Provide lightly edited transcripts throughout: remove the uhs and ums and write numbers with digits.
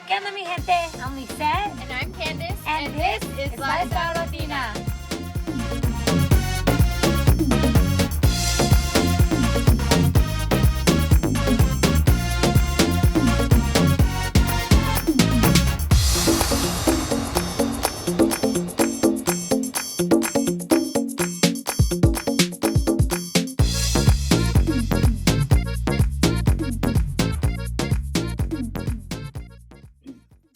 ¿Qué onda, mi gente? I'm Lisette. And I'm Candace. And this is Lifestyle Latina.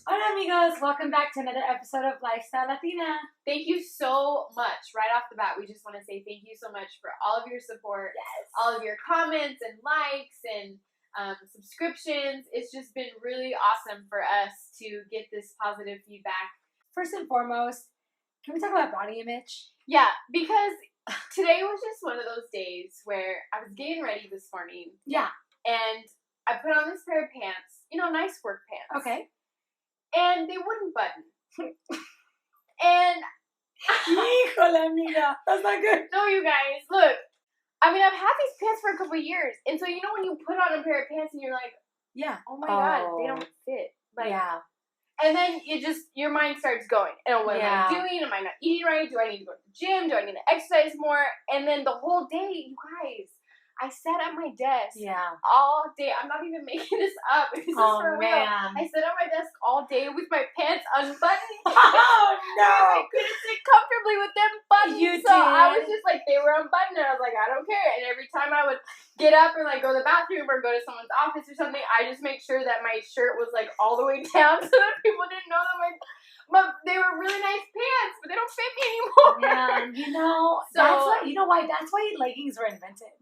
Hola, amigos. Welcome back to another episode of Lifestyle Latina. Thank you so much. Right off the bat, we just want to say thank you so much for all of your support, all of your comments and likes and subscriptions. It's just been really awesome for us to get this positive feedback. First and foremost, can we talk about body image? Yeah, because today was just one of those days where I was getting ready this morning. Yeah. And I put on this pair of pants, nice work pants. Okay. And they wouldn't button. And Híjole, amiga. That's not good. no, you guys, look. I mean, I've had these pants for a couple of years. And so, when you put on a pair of pants and you're like, yeah. oh my God, they don't fit. Like, yeah. And then your mind starts going. And what am I doing? Am I not eating right? Do I need to go to the gym? Do I need to exercise more? And then the whole day, you guys, I sat at my desk all day. I'm not even making this up. This is for real. I sat at my desk all day with my pants unbuttoned. Oh, no. I couldn't sit comfortably with them buttoned. I was just like, they were unbuttoned. And I was like, I don't care. And every time I would get up and go to the bathroom or go to someone's office or something, I just make sure that my shirt was all the way down so that people didn't know that but they were really nice pants, but they don't fit me anymore. Yeah, that's why leggings were invented.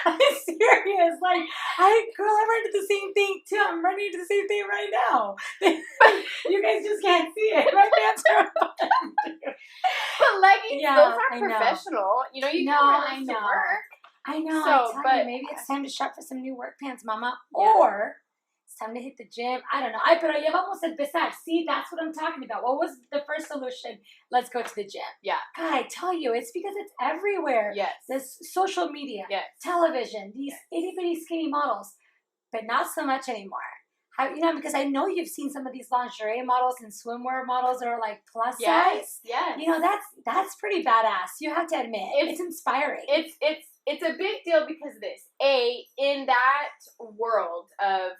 I'm serious. I'm running the same thing too. I'm running into the same thing right now. You guys just can't see it. My pants are But leggings, those are professional. You can wear those to work. I know. So, but maybe it's time to shop for some new work pants, Mama. Yeah. Or it's time to hit the gym. I don't know. Pero ya vamos a empezar. See, that's what I'm talking about. What was the first solution? Let's go to the gym. Yeah. God, I tell you, it's because it's everywhere. Yes. There's social media, television, these itty-bitty skinny models, but not so much anymore. Because I know you've seen some of these lingerie models and swimwear models that are plus size. Yes. That's pretty badass. You have to admit, it's inspiring. It's a big deal because of this. In that world of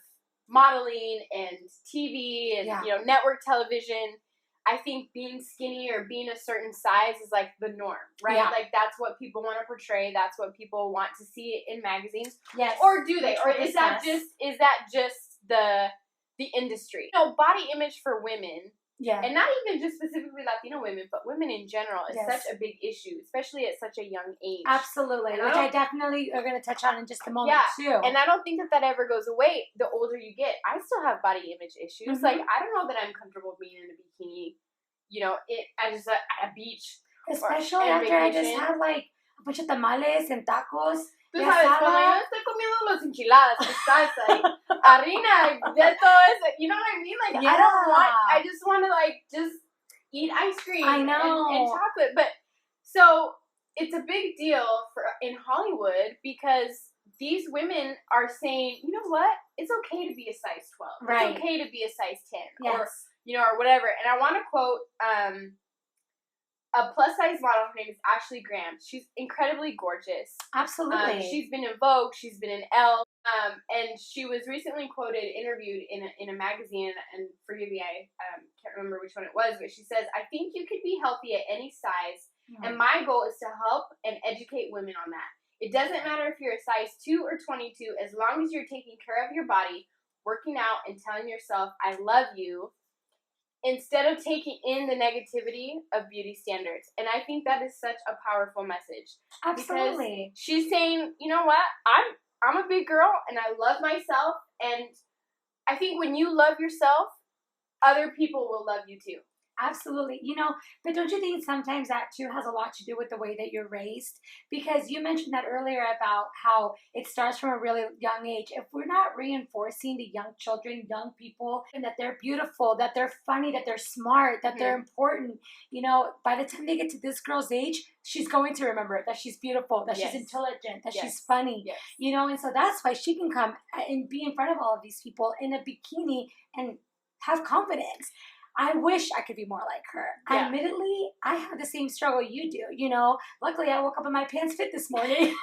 modeling and TV and network television, I think being skinny or being a certain size is the norm, right? Yeah. That's what people want to portray. That's what people want to see in magazines. Yes. Or do they? Or is that just the industry? Body image for women. Yeah. And not even just specifically Latino women, but women in general is such a big issue, especially at such a young age. Absolutely. Which I definitely are going to touch on in just a moment, too. And I don't think that ever goes away the older you get. I still have body image issues. Mm-hmm. I don't know that I'm comfortable being in a bikini, at a beach. Especially after I just had a bunch of tamales and tacos. Tú sabes, cuando yo estoy comiendo los enchiladas, con salsa, y harina, de todo eso, you know what I mean? I just want to just eat ice cream and chocolate. But, so, it's a big deal in Hollywood because these women are saying, you know what? It's okay to be a size 12. Right. It's okay to be a size 10. Yes. Or whatever. And I want to quote, a plus-size model. Her name is Ashley Graham. She's incredibly gorgeous. Absolutely. She's been in Vogue. She's been in Elle. And she was recently interviewed in a magazine, and forgive me, I can't remember which one it was, but she says, I think you could be healthy at any size, and my goal is to help and educate women on that. It doesn't matter if you're a size 2 or 22, as long as you're taking care of your body, working out, and telling yourself, I love you, instead of taking in the negativity of beauty standards. And I think that is such a powerful message. Absolutely. Because she's saying, you know what? I'm a big girl and I love myself. And I think when you love yourself, other people will love you too. Absolutely. But don't you think sometimes that too has a lot to do with the way that you're raised? Because you mentioned that earlier about how it starts from a really young age. If we're not reinforcing the young children, young people, and that they're beautiful, that they're funny, that they're smart, that they're important, by the time they get to this girl's age, she's going to remember that she's beautiful, that she's intelligent, that she's funny, and so that's why she can come and be in front of all of these people in a bikini and have confidence. I wish I could be more like her. Yeah. Admittedly, I have the same struggle you do. Luckily I woke up and my pants fit this morning.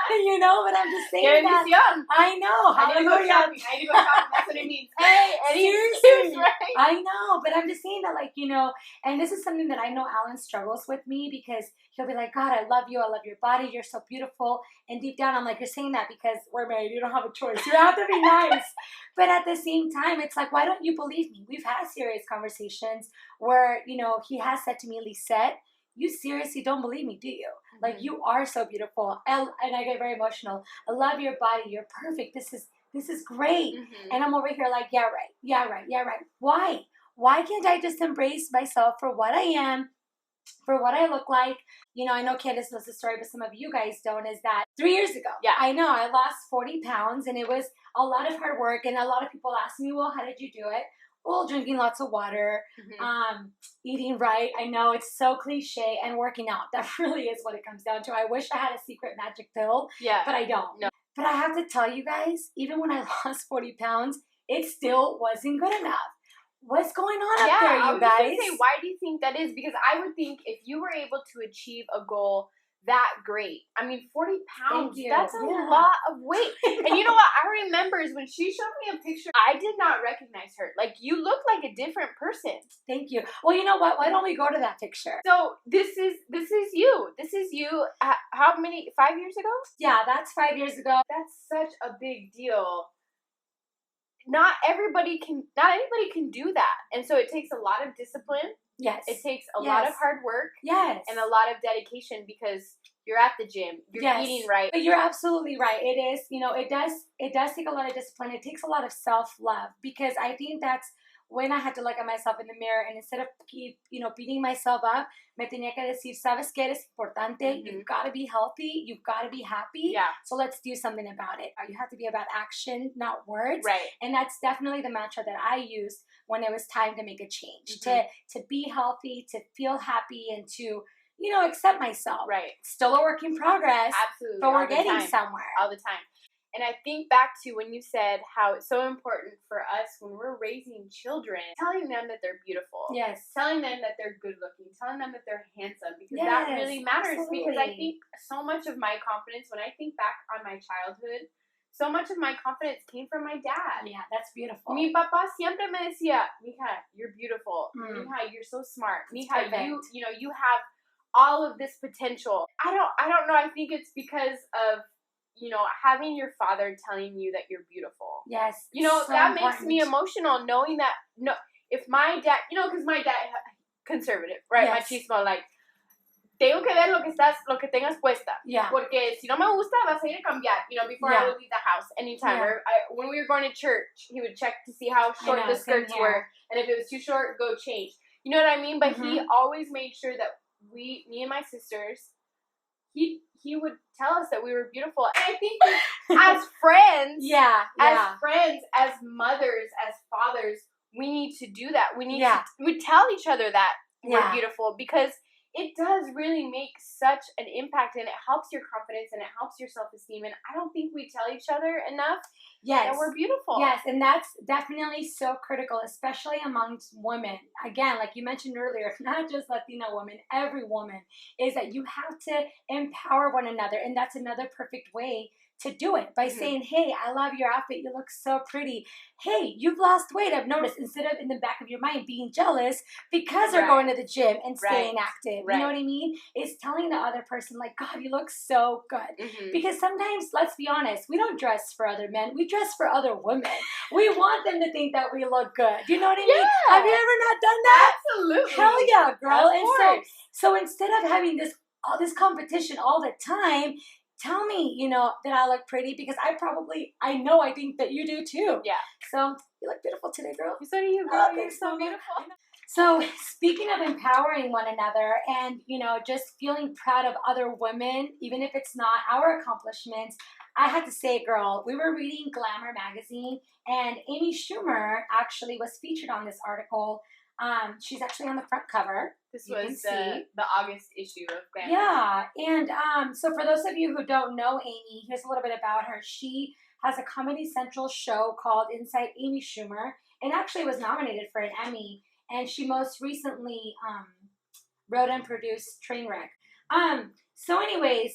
But I'm just saying that. I know. I need to go shopping. That's what it means. Hey, seriously, right? I know, but I'm just saying that, and this is something that I know Alan struggles with me because he'll be like, God, I love you. I love your body. You're so beautiful. And deep down, I'm like, you're saying that because we're married. You don't have a choice. You have to be nice. But at the same time, it's like, why don't you believe me? We've had serious conversations where, he has said to me, Lisette, you seriously don't believe me, do you? Mm-hmm. Like, you are so beautiful. And I get very emotional. I love your body. You're perfect. This is great. Mm-hmm. And I'm over here like, yeah, right. Yeah, right. Yeah, right. Why? Why can't I just embrace myself for what I am, for what I look like? I know Candace knows the story, but some of you guys don't, is that 3 years ago, I know I lost 40 pounds and it was a lot of hard work. And a lot of people ask me, well, how did you do it? Well, drinking lots of water, eating right. I know it's so cliche, and working out. That really is what it comes down to. I wish I had a secret magic pill, but I don't. No. But I have to tell you guys, even when I lost 40 pounds, it still wasn't good enough. What's going on up there, you guys? Say, why do you think that is? Because I would think if you were able to achieve a goal that great, 40 pounds, that's a lot of weight. And you know what? I remember when she showed me a picture, I did not recognize her. Like, you look like a different person. Thank you. Well, you know what? Why don't we go to that picture? So this is you. This is you. How many? 5 years ago? Yeah, that's 5 years ago. That's such a big deal. Not anybody can do that. And so it takes a lot of discipline. Yes. It takes a lot of hard work. Yes. And a lot of dedication because you're at the gym. You're eating right. But you're absolutely right. It is, it does take a lot of discipline. It takes a lot of self-love because I think that's when I had to look at myself in the mirror and instead of beating myself up, me tenía que decir, sabes que eres importante, you've got to be healthy, you've got to be happy, so let's do something about it. You have to be about action, not words. Right. And that's definitely the mantra that I used when it was time to make a change, to be healthy, to feel happy, and to, accept myself. Right. Still a work in progress. Absolutely. But we're getting somewhere. All the time. And I think back to when you said how it's so important for us when we're raising children, telling them that they're beautiful. Yes. Telling them that they're good looking. Telling them that they're handsome. Because that really matters. Absolutely. Because I think so much of my confidence, when I think back on my childhood, so much of my confidence came from my dad. Yeah, that's beautiful. Mi papá siempre me decía, mija, you're beautiful. Mija, you're so smart. Mija, you have all of this potential. I don't know. I think it's because of having your father telling you that you're beautiful. Yes. So that makes me emotional knowing that, if my dad, because my dad, conservative, right? Yes. Machismo, like, tengo que ver lo que tengas puesta. Yeah. Porque si no me gusta, vas a ir a cambiar, before I would leave the house anytime. Yeah. Or when we were going to church, he would check to see how short the skirts were. And if it was too short, go change. You know what I mean? But he always made sure that me and my sisters, he would tell us that we were beautiful. And I think as friends, as mothers, as fathers, we need to do that. We need to tell each other that we're beautiful because it does really make such an impact and it helps your confidence and it helps your self-esteem. And I don't think we tell each other enough that we're beautiful. Yes, and that's definitely so critical, especially amongst women. Again, like you mentioned earlier, not just Latina women, every woman, is that you have to empower one another. And that's another perfect way to do it by saying, hey, I love your outfit. You look so pretty. Hey, you've lost weight. I've noticed. Instead of in the back of your mind being jealous because they're going to the gym and staying active. You know what I mean? It's telling the other person, like, God, you look so good. Because sometimes, let's be honest, we don't dress for other men. We dress for other women. We want them to think that we look good. You know what I mean? Have you ever not done that? Absolutely. Hell yeah, girl. Of and course. so instead of having all this competition all the time, tell me, that I look pretty because I think that you do too. Yeah. So you look beautiful today, girl. So do you, girl. You're so beautiful. So speaking of empowering one another and, just feeling proud of other women, even if it's not our accomplishments, I had to say, girl, we were reading Glamour magazine and Amy Schumer actually was featured on this article. She's actually on the front cover. This was the August issue of Glamour. Yeah, and so for those of you who don't know Amy, here's a little bit about her. She has a Comedy Central show called Inside Amy Schumer, and actually was nominated for an Emmy. And she most recently wrote and produced Trainwreck. So anyways,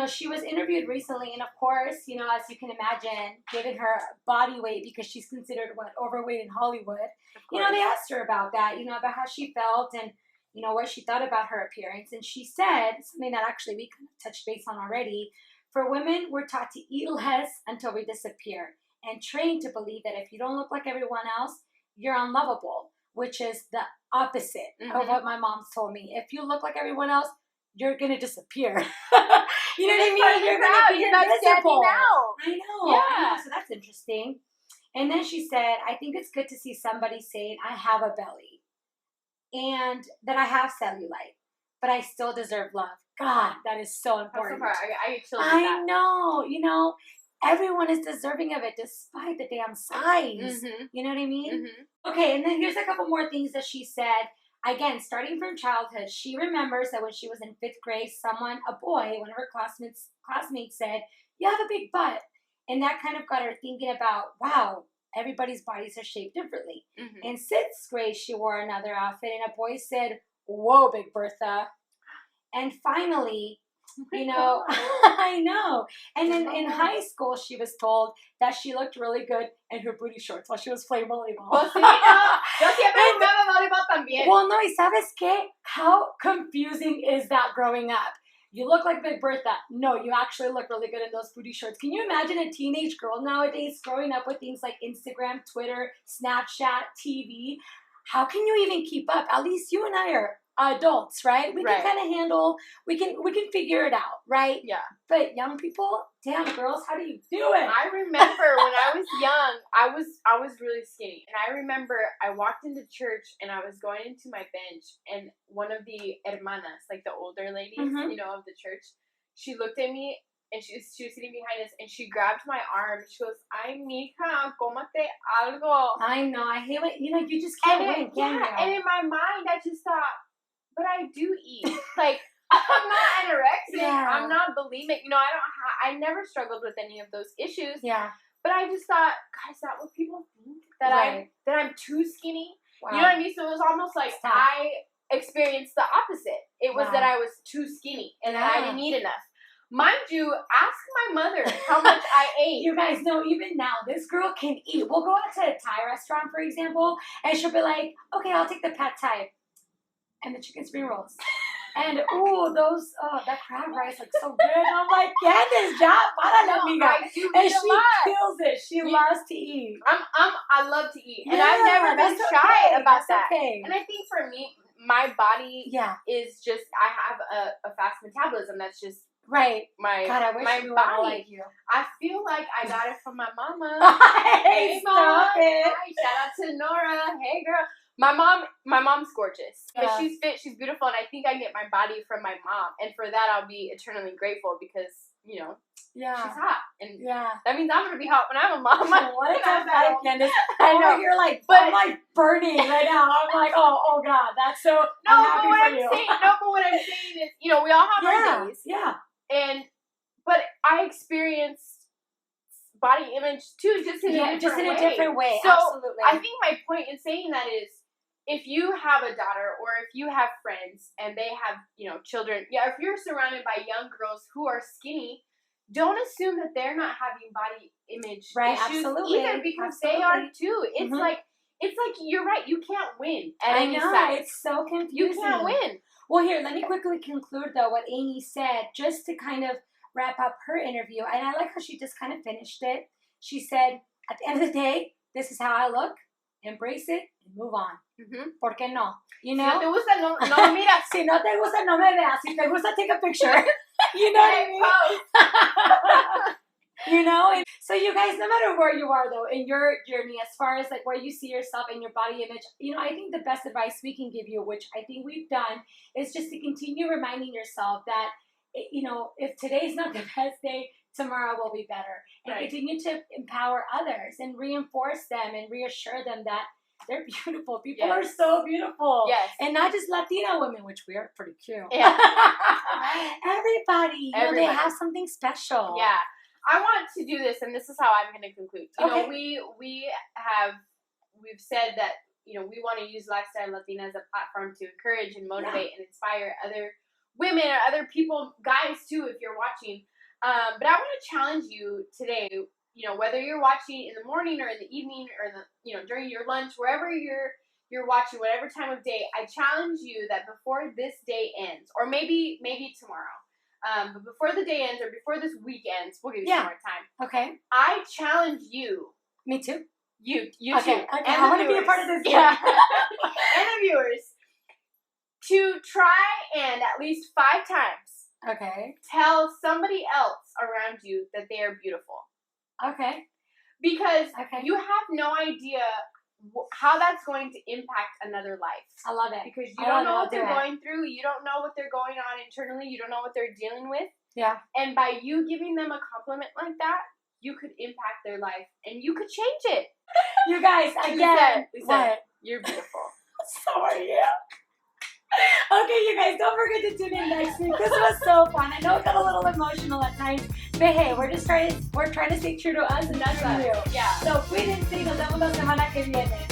she was interviewed recently, and of course, as you can imagine, given her body weight, because she's considered overweight in Hollywood, they asked her about that, about how she felt and, what she thought about her appearance. And she said something that actually we kind of touched base on already. For women, we're taught to eat less until we disappear and trained to believe that if you don't look like everyone else, you're unlovable, which is the opposite of what my mom's told me. If you look like everyone else, you're going to disappear. You know what I mean? You're going to be invisible. I know. Yeah. I know. So that's interesting. And then she said, I think it's good to see somebody saying, I have a belly and that I have cellulite, but I still deserve love. God, that is so important. I get chills with that. I know. Everyone is deserving of it despite the damn size. You know what I mean? Okay, and then here's a couple more things that she said. Again, starting from childhood, she remembers that when she was in 5th grade, a boy, one of her classmates said, you have a big butt. And that kind of got her thinking about, wow, everybody's bodies are shaped differently. In 6th grade, she wore another outfit, and a boy said, whoa, Big Bertha. And finally, I know. And then in high school, she was told that she looked really good in her booty shorts while she was playing volleyball. Pues sí, yo siempre jugaba voleibol también. Well, no, y sabes qué? How confusing is that growing up? You look like Big Bertha. No, you actually look really good in those booty shorts. Can you imagine a teenage girl nowadays growing up with things like Instagram, Twitter, Snapchat, TV? How can you even keep up? At least you and I are adults, right? We can kind of handle, we can figure it out, right? Yeah. But young people, damn girls, how do you do it? I remember when I was young, I was really skinny. And I remember I walked into church and I was going into my bench, and one of the hermanas, like the older ladies, of the church, she looked at me and she was sitting behind us, and she grabbed my arm. She goes, "Ay, mija, cómate algo." I know. I hate it. You just can't win, can you? And in my mind, I just thought, but I do eat. Like, I'm not anorexic. Yeah. I'm not bulimic. I never struggled with any of those issues. Yeah. But I just thought, God, is that what people think? That I'm too skinny? Wow. You know what I mean? So it was almost like I experienced the opposite. It was that I was too skinny and that I didn't eat enough. Mind you, ask my mother how much I ate. You guys know, even now, this girl can eat. We'll go out to a Thai restaurant, for example, and she'll be like, okay, I'll take the pad Thai and the chicken spring rolls. And, that crab rice looks so good. I'm like, Candace, ya, para la amiga. And she kills it. She loves to eat. I love to eat. And I've never been shy about that. Okay. And I think for me, my body is just, I have a fast metabolism. That's just my God, I wish my we were body. like you. I feel like I got it from my mama. Hey, Mom. Hi, shout out to Nora. Hey, girl. My mom's gorgeous. But she's fit, she's beautiful, and I think I get my body from my mom. And for that, I'll be eternally grateful because, she's hot. And that means I'm going to be hot when I'm a mom. What a tough battle, Candace. I know. You're like, I'm like burning right now. I'm like, oh God, that's so, I'm happy for you. But what I'm saying is, we all have our days. Yeah. But I experienced body image too, just in a different way. So absolutely. I think my point in saying that is, if you have a daughter or if you have friends and they have, children, if you're surrounded by young girls who are skinny, don't assume that they're not having body image issues either, because they are too. It's like you're right. You can't win at any size. It's so confusing. You can't win. Well, here, let me quickly conclude though what Amy said, just to kind of wrap up her interview. And I like how she just kind of finished it. She said, at the end of the day, this is how I look. Embrace it and move on. ¿Por qué no? Si no te gusta, no me miras. Si no te gusta, no me veas. Si te gusta, take a picture. You know what I mean? You know? And so you guys, no matter where you are though, in your journey, as far as like where you see yourself and your body image, you know, I think the best advice we can give you, which I think we've done, is just to continue reminding yourself that, you know, if today's not the best day, tomorrow will be better. And Right. continue to empower others and reinforce them and reassure them that they're beautiful. People are so beautiful. Yes. And not just Latina women, which we are pretty cute. Yeah. Everybody. You know, they have something special. Yeah. I want to do this, and this is how I'm going to conclude. You know, we've said that, you know, we want to use Lifestyle Latina as a platform to encourage and motivate and inspire other women or other people, guys too, if you're watching. But I want to challenge you today, you know, whether you're watching in the morning or in the evening or during your lunch, wherever you're watching, whatever time of day, I challenge you that before this day ends, or maybe tomorrow, but before the day ends or before this week ends, we'll give you some more time. Okay. I challenge you. Me too. You okay. too. Okay. And I want to be a part of this. Yeah. And the viewers to try and at least 5 times tell somebody else around you that they are beautiful. Okay. Because you have no idea how that's going to impact another life. I love it. Because you don't know what they're going through. You don't know what they're going on internally. You don't know what they're dealing with. Yeah. And by you giving them a compliment like that, you could impact their life and you could change it. You guys, again, what? You're beautiful. So are you. Okay, you guys, don't forget to tune in next week. This was so fun. I know it got a little emotional at times, but hey, we're trying to stay true to us and not to you. Yeah. So, cuídense y nos vemos la semana que viene.